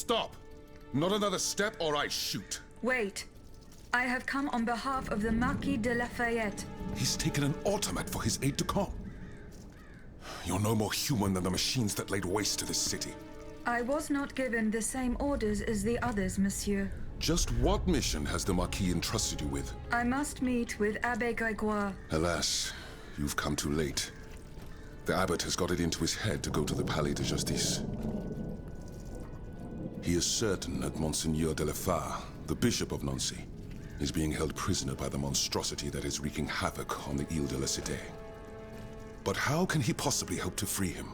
Stop! Not another step or I shoot. Wait. I have come on behalf of the Marquis de Lafayette. He's taken an automat for his aide-de-camp. You're no more human than the machines that laid waste to this city. I was not given the same orders as the others, monsieur. Just what mission has the Marquis entrusted you with? I must meet with Abbé Grégoire. Alas, you've come too late. The abbot has got it into his head to go to the Palais de Justice. He is certain that Monseigneur de la Fare, the Bishop of Nancy, is being held prisoner by the monstrosity that is wreaking havoc on the Ile de la Cité. But how can he possibly hope to free him?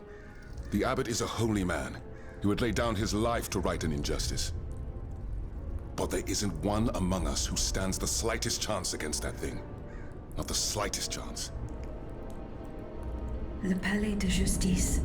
The abbot is a holy man. He would lay down his life to right an injustice. But there isn't one among us who stands the slightest chance against that thing. Not the slightest chance. Le Palais de Justice.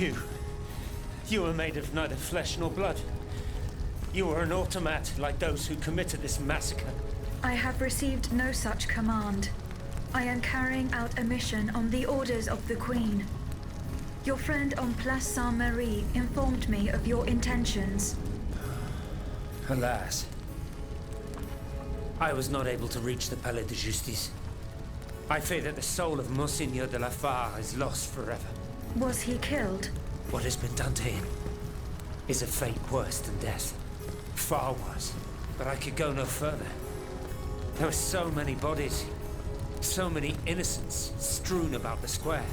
You were made of neither flesh nor blood. You were an automat like those who committed this massacre. I have received no such command. I am carrying out a mission on the orders of the Queen. Your friend on Place Saint-Marie informed me of your intentions. Alas, I was not able to reach the Palais de Justice. I fear that the soul of Monseigneur de la Fare is lost forever. Was he killed? What has been done to him is a fate worse than death. Far worse. But I could go no further. There were so many bodies, so many innocents strewn about the square.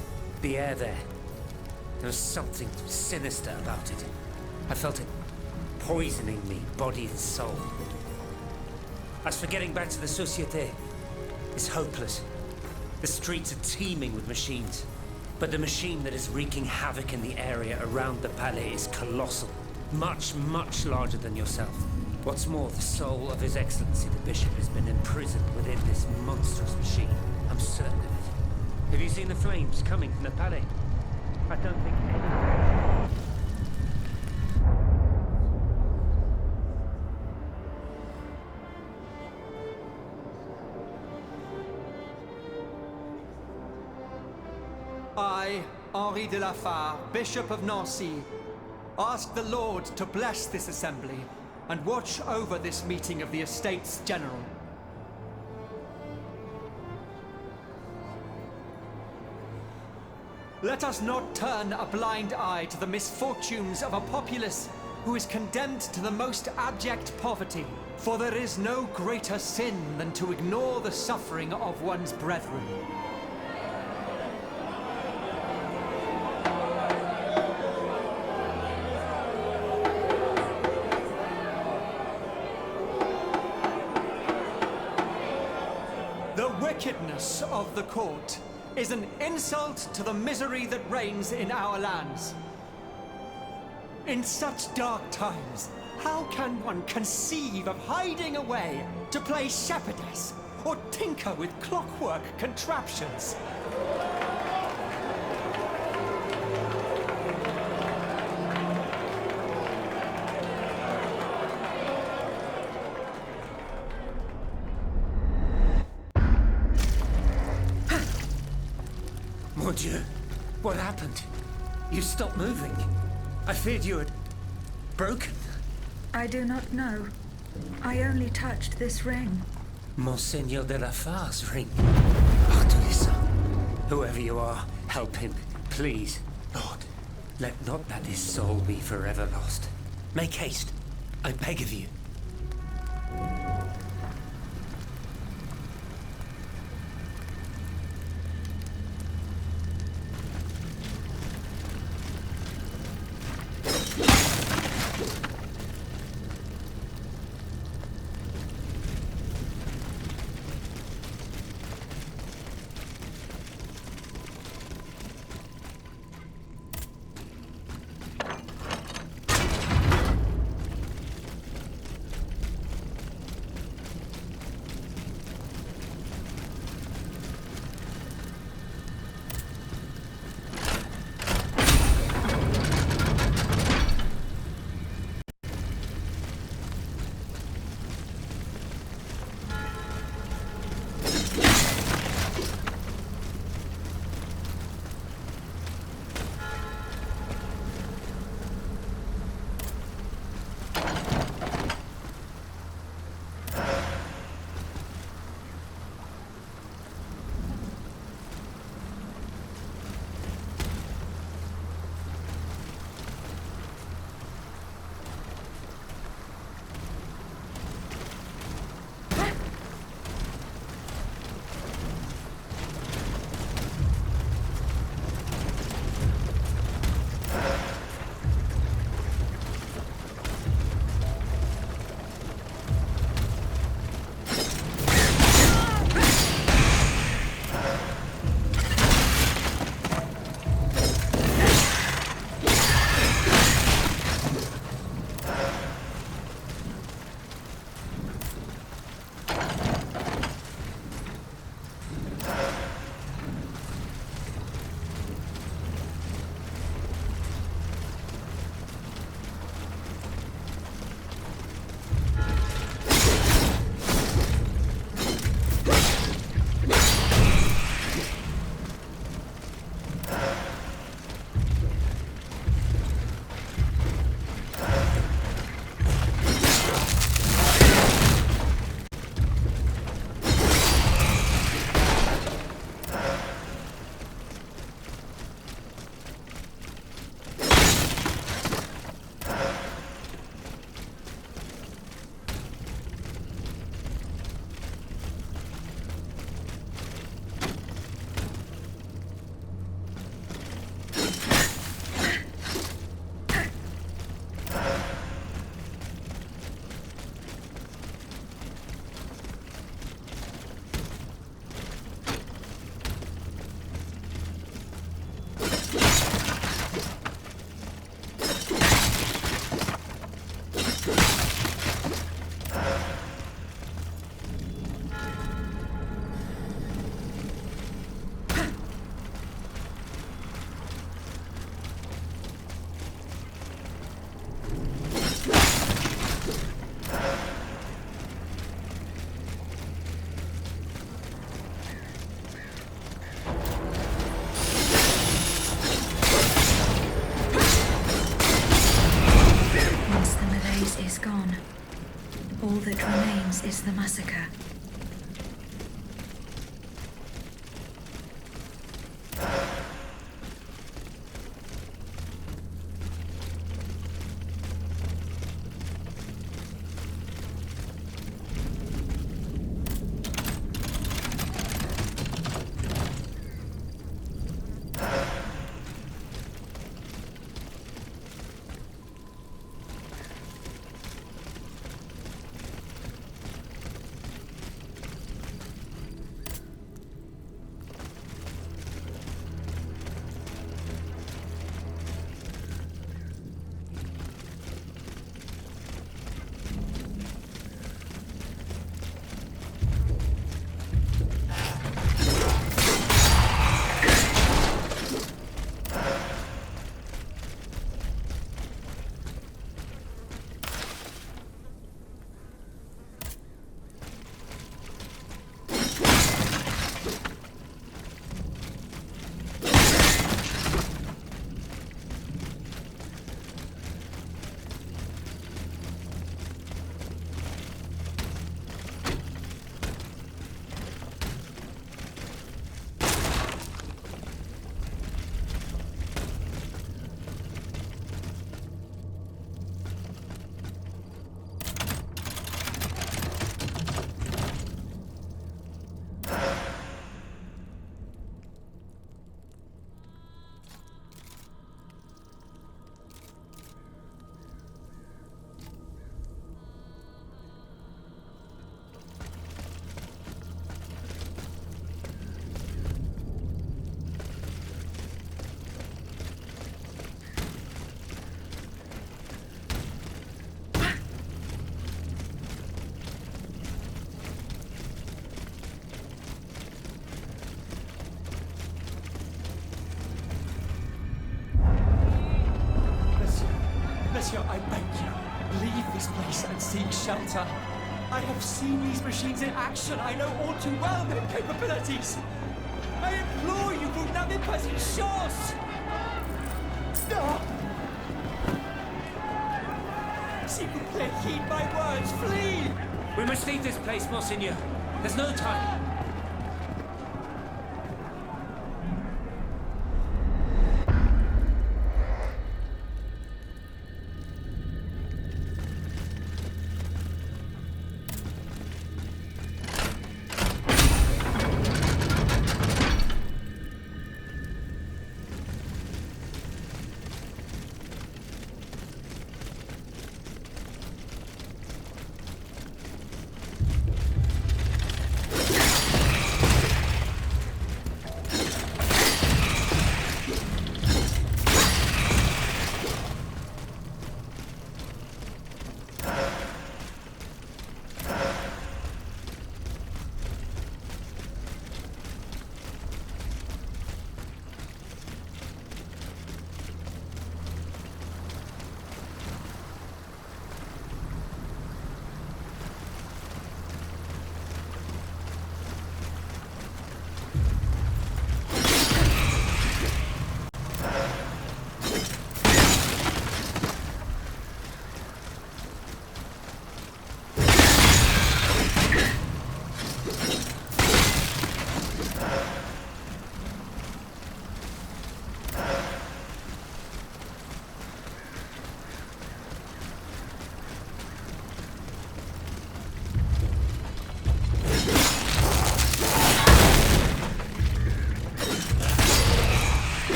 The air there. There was something sinister about it. I felt it poisoning me, body and soul. As for getting back to the Société, it's hopeless. The streets are teeming with machines. But the machine that is wreaking havoc in the area around the Palais is colossal. Much, much larger than yourself. What's more, the soul of His Excellency the Bishop has been imprisoned within this monstrous machine. I'm certain of it. Have you seen the flames coming from the Palais? I don't think any... I, Henri de la Fare, Bishop of Nancy, ask the Lord to bless this assembly and watch over this meeting of the Estates General. Let us not turn a blind eye to the misfortunes of a populace who is condemned to the most abject poverty, for there is no greater sin than to ignore the suffering of one's brethren. The wickedness of the court is an insult to the misery that reigns in our lands. In such dark times, how can one conceive of hiding away to play shepherdess or tinker with clockwork contraptions? Mon Dieu, what happened? You stopped moving. I feared you had broken. I do not know. I only touched this ring. Monseigneur de la Fare's ring. Arthur, whoever you are, help him, please. Lord, let not that his soul be forever lost. Make haste, I beg of you. massacre. Monsieur, I beg you, leave this place and seek shelter. I have seen these machines in action. I know all too well their capabilities. I implore you, vous n'avez pas une chance. Stop! S'il vous plaît, heed my words, flee! We must leave this place, Monseigneur. There's no time.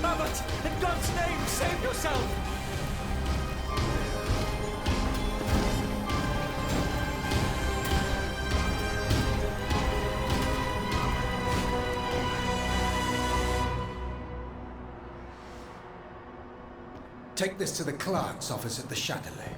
Abbot, in God's name, save yourself! Take this to the clerk's office at the Châtelet.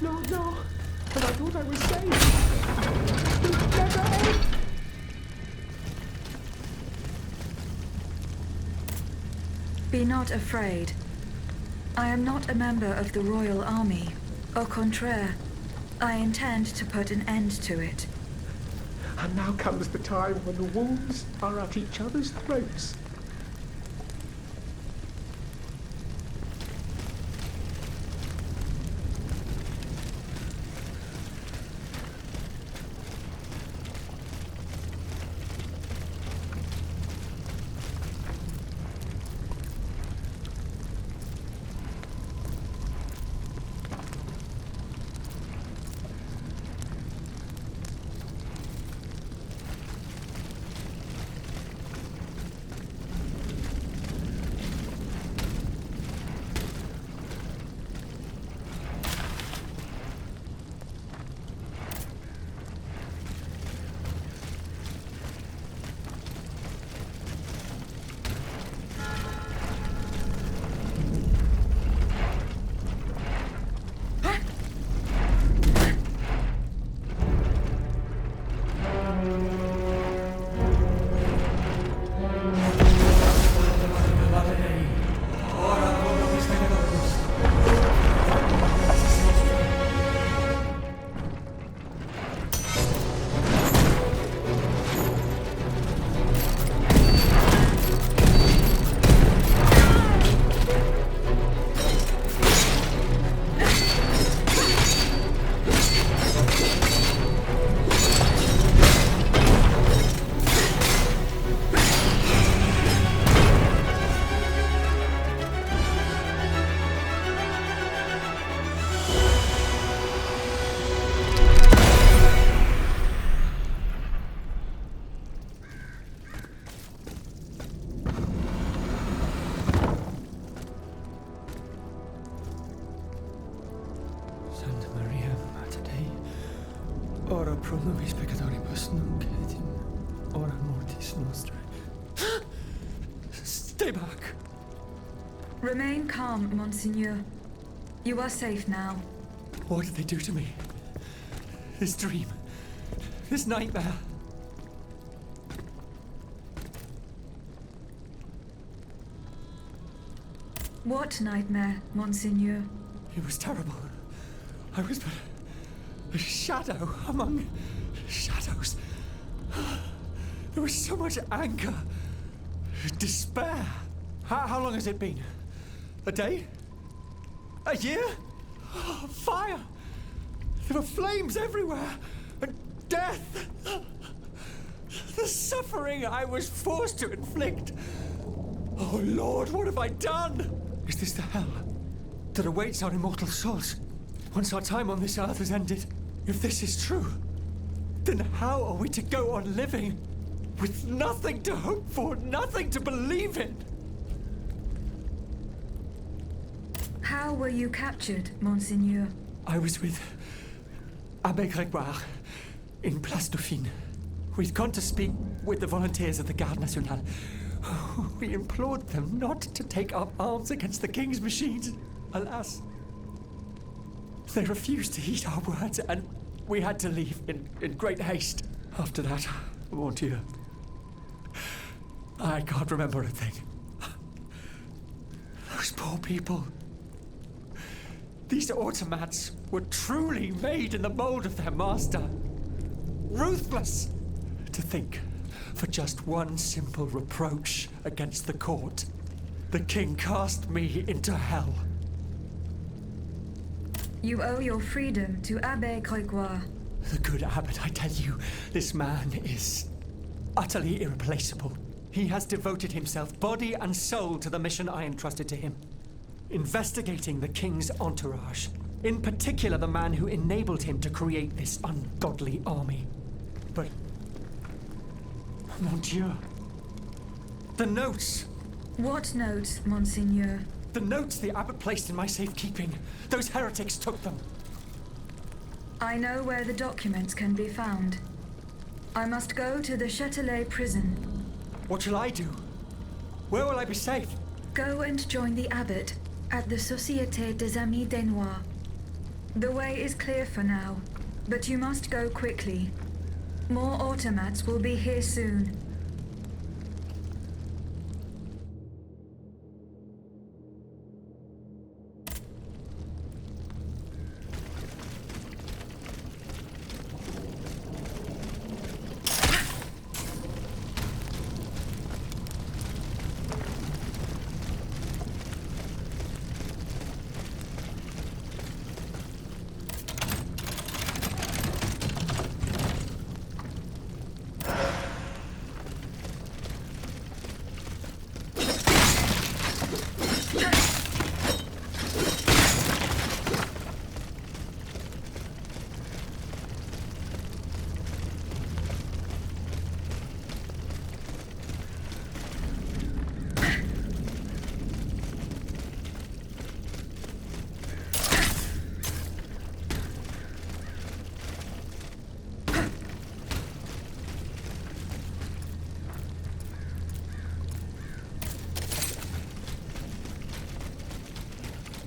No. But I thought I was safe. It never ends. Be not afraid. I am not a member of the royal army. Au contraire, I intend to put an end to it. And now comes the time when the wolves are at each other's throats. Ora pro nobis peccatoribus nunc et in hora mortis nostrae. Stay back! Remain calm, Monseigneur. You are safe now. What did they do to me? This dream. This nightmare. What nightmare, Monseigneur? It was terrible. I was but a shadow among shadows. There was so much anger, despair. How long has it been? A day? A year? Oh, fire! There were flames everywhere, and death! The suffering I was forced to inflict. Oh Lord, what have I done? Is this the hell that awaits our immortal souls once our time on this earth has ended? If this is true, then how are we to go on living with nothing to hope for, nothing to believe in? How were you captured, Monseigneur? I was with Abbé Grégoire in Place Dauphine. We'd gone to speak with the volunteers of the Garde Nationale. We implored them not to take up arms against the King's machines. Alas, they refused to heed our words, and we had to leave in great haste. After that, mon Dieu, I can't remember a thing. Those poor people. These automats were truly made in the mold of their master. Ruthless. To think, for just one simple reproach against the court, the king cast me into hell. You owe your freedom to Abbé Grégoire. The good abbot, I tell you, this man is utterly irreplaceable. He has devoted himself body and soul to the mission I entrusted to him. Investigating the king's entourage. In particular, the man who enabled him to create this ungodly army. But, mon Dieu, the notes. What notes, Monseigneur? The notes the abbot placed in my safekeeping. Those heretics took them. I know where the documents can be found. I must go to the Châtelet prison. What shall I do? Where will I be safe? Go and join the abbot at the Société des Amis des Noirs. The way is clear for now, but you must go quickly. More automats will be here soon.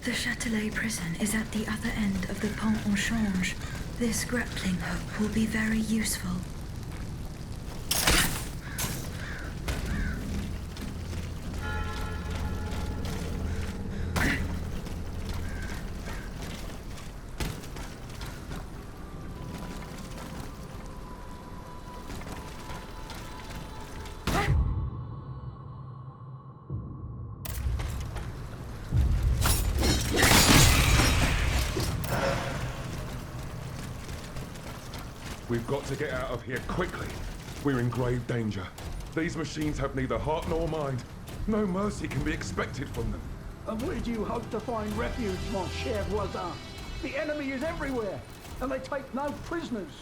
The Châtelet prison is at the other end of the Pont au Change. This grappling hook will be very useful. We've got to get out of here quickly. We're in grave danger. These machines have neither heart nor mind. No mercy can be expected from them. And where do you hope to find refuge, mon cher voisin? The enemy is everywhere, and they take no prisoners.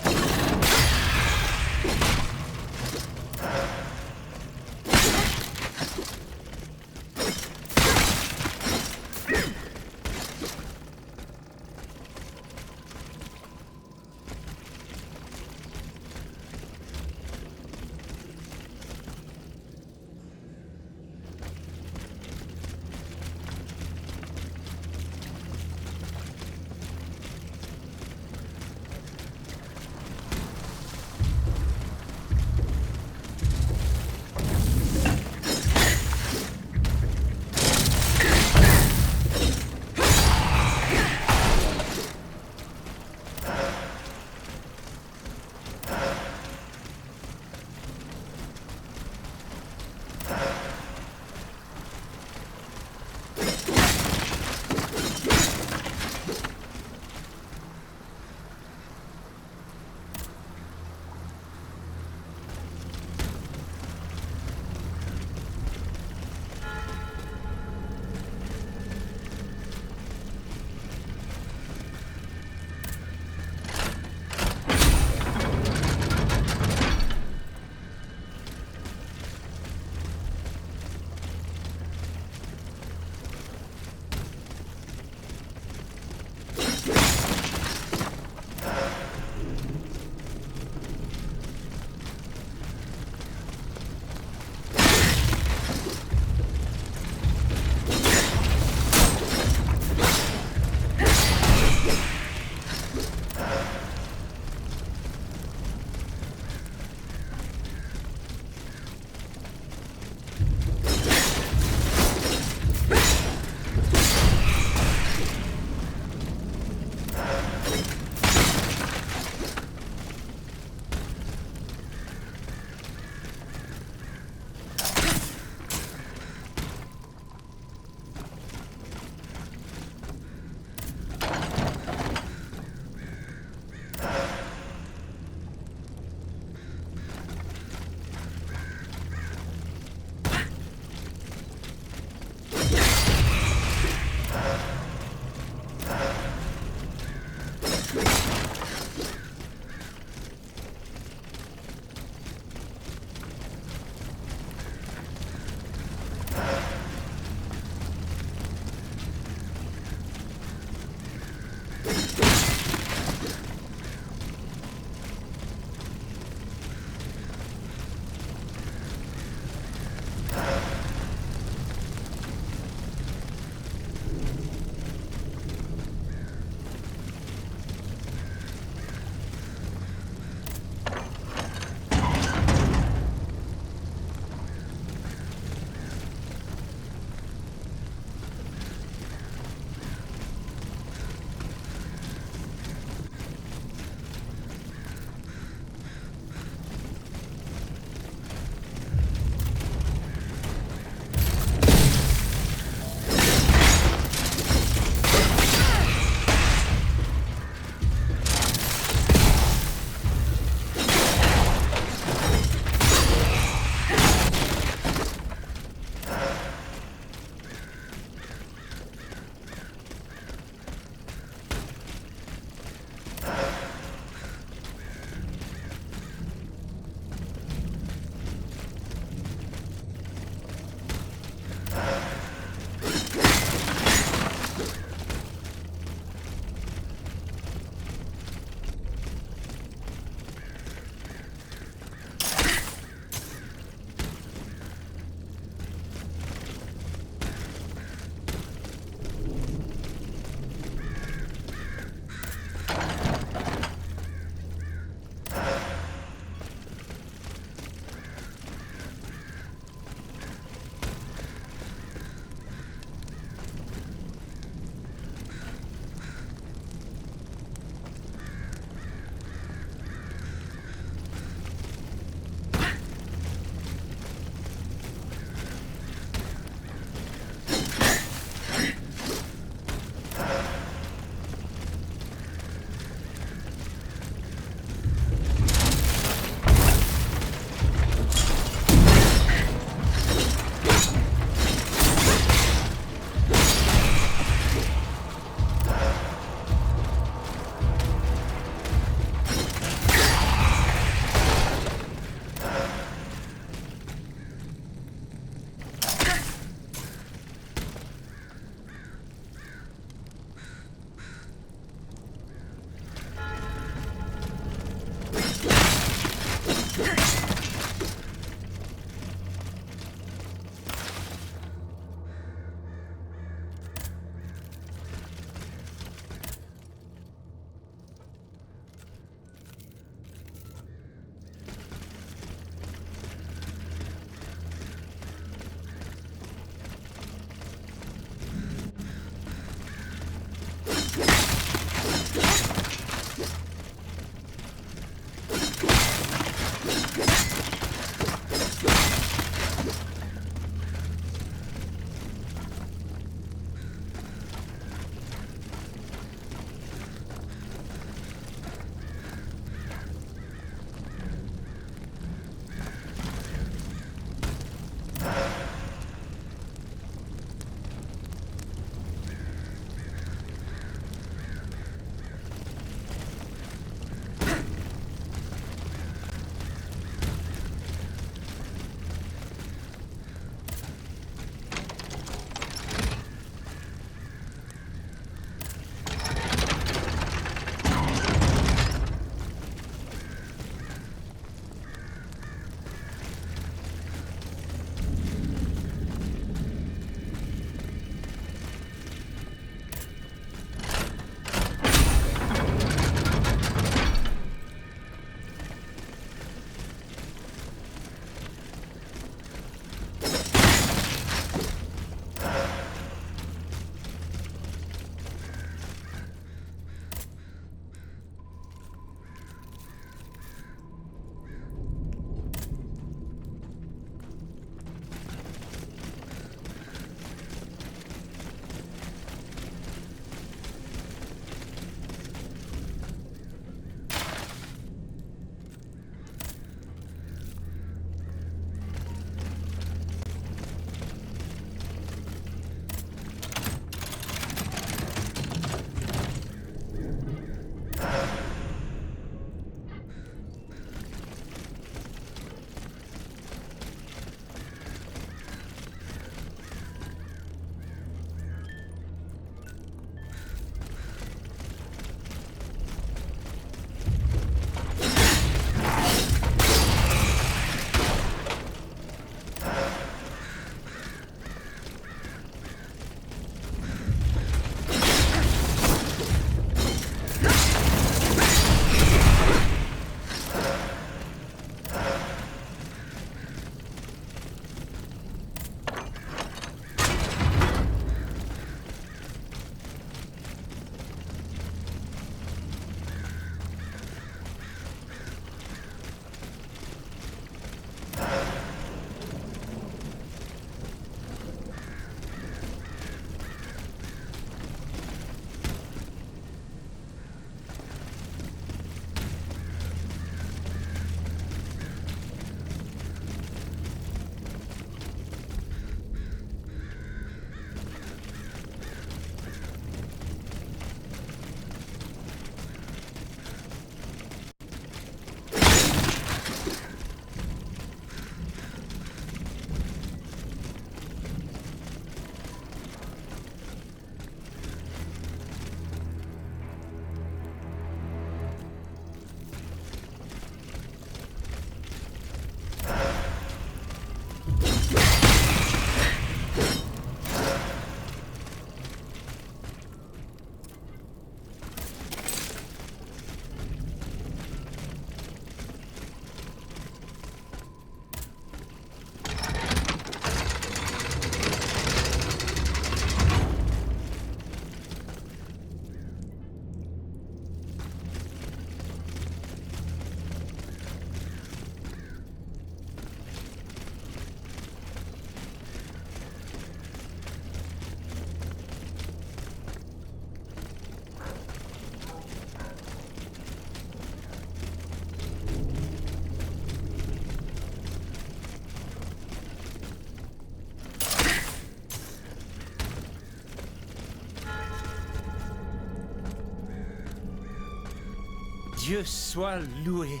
Dieu soit loué.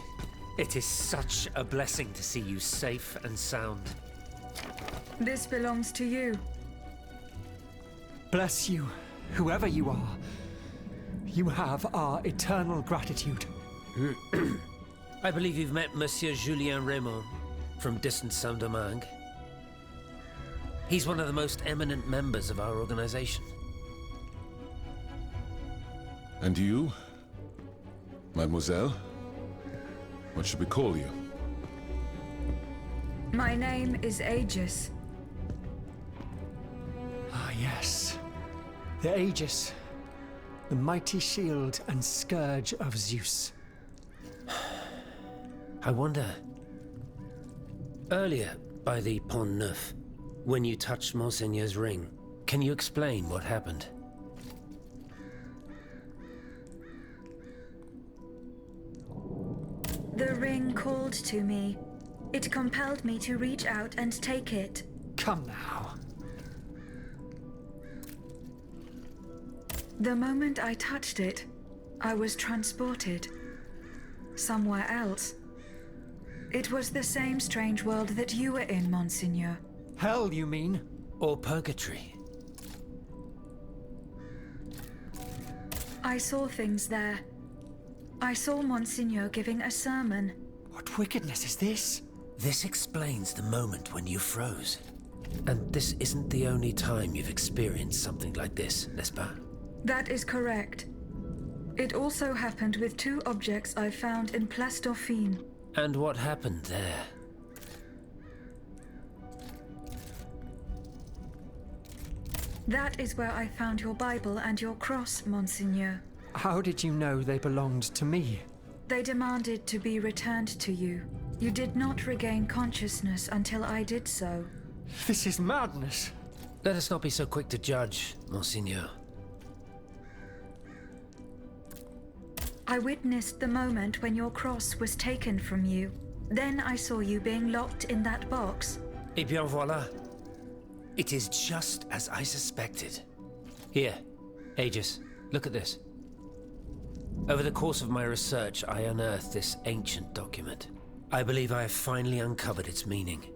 It is such a blessing to see you safe and sound. This belongs to you. Bless you, whoever you are. You have our eternal gratitude. I believe you've met Monsieur Julien Raymond from distant Saint-Domingue. He's one of the most eminent members of our organization. And you, mademoiselle? What should we call you? My name is Aegis. Ah, yes. The Aegis. The mighty shield and scourge of Zeus. I wonder... Earlier, by the Pont Neuf, when you touched Monseigneur's ring, can you explain what happened? The ring called to me. It compelled me to reach out and take it. Come now. The moment I touched it, I was transported. Somewhere else. It was the same strange world that you were in, Monseigneur. Hell, you mean? Or purgatory? I saw things there. I saw Monseigneur giving a sermon. What wickedness is this? This explains the moment when you froze. And this isn't the only time you've experienced something like this, n'est-ce pas? That is correct. It also happened with two objects I found in Place Dauphine. And what happened there? That is where I found your Bible and your cross, Monseigneur. How did you know they belonged to me? They demanded to be returned to you. You did not regain consciousness until I did so. This is madness. Let us not be so quick to judge, Monseigneur. I witnessed the moment when your cross was taken from you. Then I saw you being locked in that box. Eh bien voilà. It is just as I suspected. Here, Aegis, look at this. Over the course of my research, I unearthed this ancient document. I believe I have finally uncovered its meaning.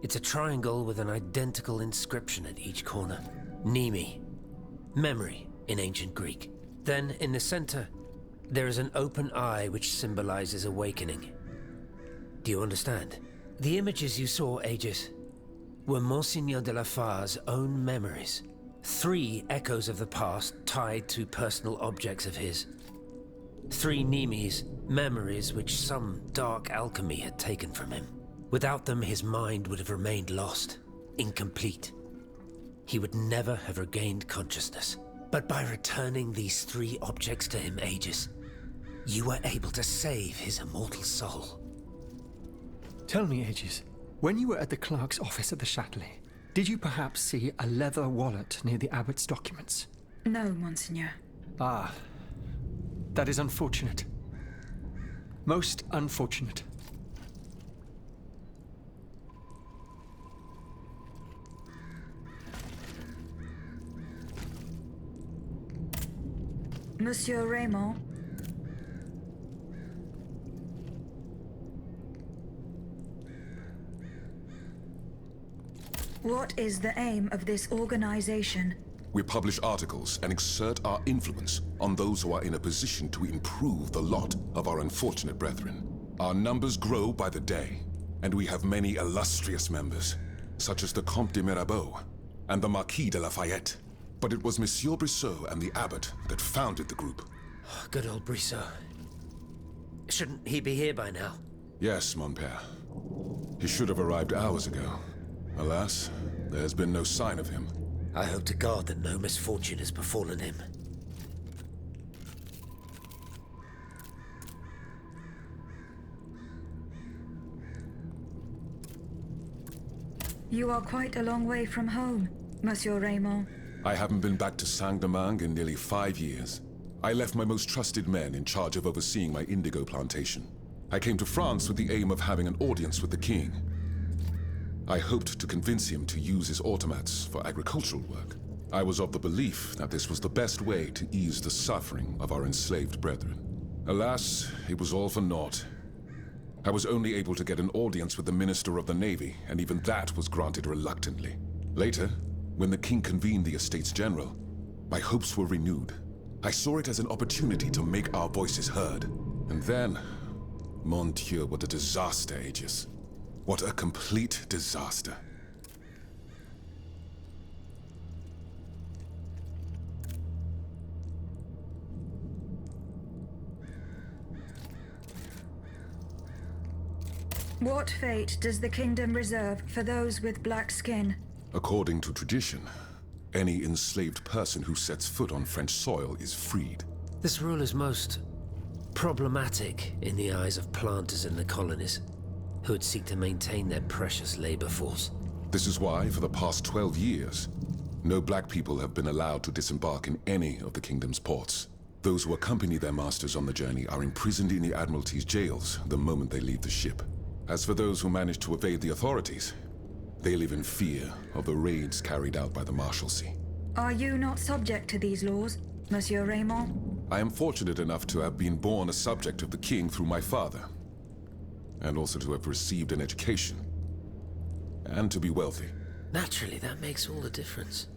It's a triangle with an identical inscription at each corner. Mnemi, memory in ancient Greek. Then, in the center, there is an open eye which symbolizes awakening. Do you understand? The images you saw, Aegis, were Monseigneur de la Far's own memories. 3 echoes of the past tied to personal objects of his. 3 Mnemis, memories which some dark alchemy had taken from him. Without them, his mind would have remained lost, incomplete. He would never have regained consciousness. But by returning these 3 objects to him, Aegis, you were able to save his immortal soul. Tell me, Aegis, when you were at the clerk's office at the Châtelet, did you perhaps see a leather wallet near the abbot's documents? No, Monseigneur. Ah, that is unfortunate. Most unfortunate. Monsieur Raymond. What is the aim of this organization? We publish articles and exert our influence on those who are in a position to improve the lot of our unfortunate brethren. Our numbers grow by the day, and we have many illustrious members, such as the Comte de Mirabeau and the Marquis de Lafayette. But it was Monsieur Brissot and the abbot that founded the group. Good old Brissot. Shouldn't he be here by now? Yes, mon père. He should have arrived hours ago. Alas, there's been no sign of him. I hope to God that no misfortune has befallen him. You are quite a long way from home, Monsieur Raymond. I haven't been back to Saint-Domingue in nearly 5 years. I left my most trusted men in charge of overseeing my indigo plantation. I came to France with the aim of having an audience with the king. I hoped to convince him to use his automats for agricultural work. I was of the belief that this was the best way to ease the suffering of our enslaved brethren. Alas, it was all for naught. I was only able to get an audience with the Minister of the Navy, and even that was granted reluctantly. Later, when the king convened the Estates General, my hopes were renewed. I saw it as an opportunity to make our voices heard. And then, mon Dieu, what a disaster, Aegis. What a complete disaster. What fate does the kingdom reserve for those with black skin? According to tradition, any enslaved person who sets foot on French soil is freed. This rule is most problematic in the eyes of planters in the colonies, who would seek to maintain their precious labor force. This is why, for the past 12 years, no black people have been allowed to disembark in any of the kingdom's ports. Those who accompany their masters on the journey are imprisoned in the Admiralty's jails the moment they leave the ship. As for those who manage to evade the authorities, they live in fear of the raids carried out by the Marshalsea. Are you not subject to these laws, Monsieur Raymond? I am fortunate enough to have been born a subject of the king through my father, and also to have received an education, and to be wealthy. Naturally, that makes all the difference.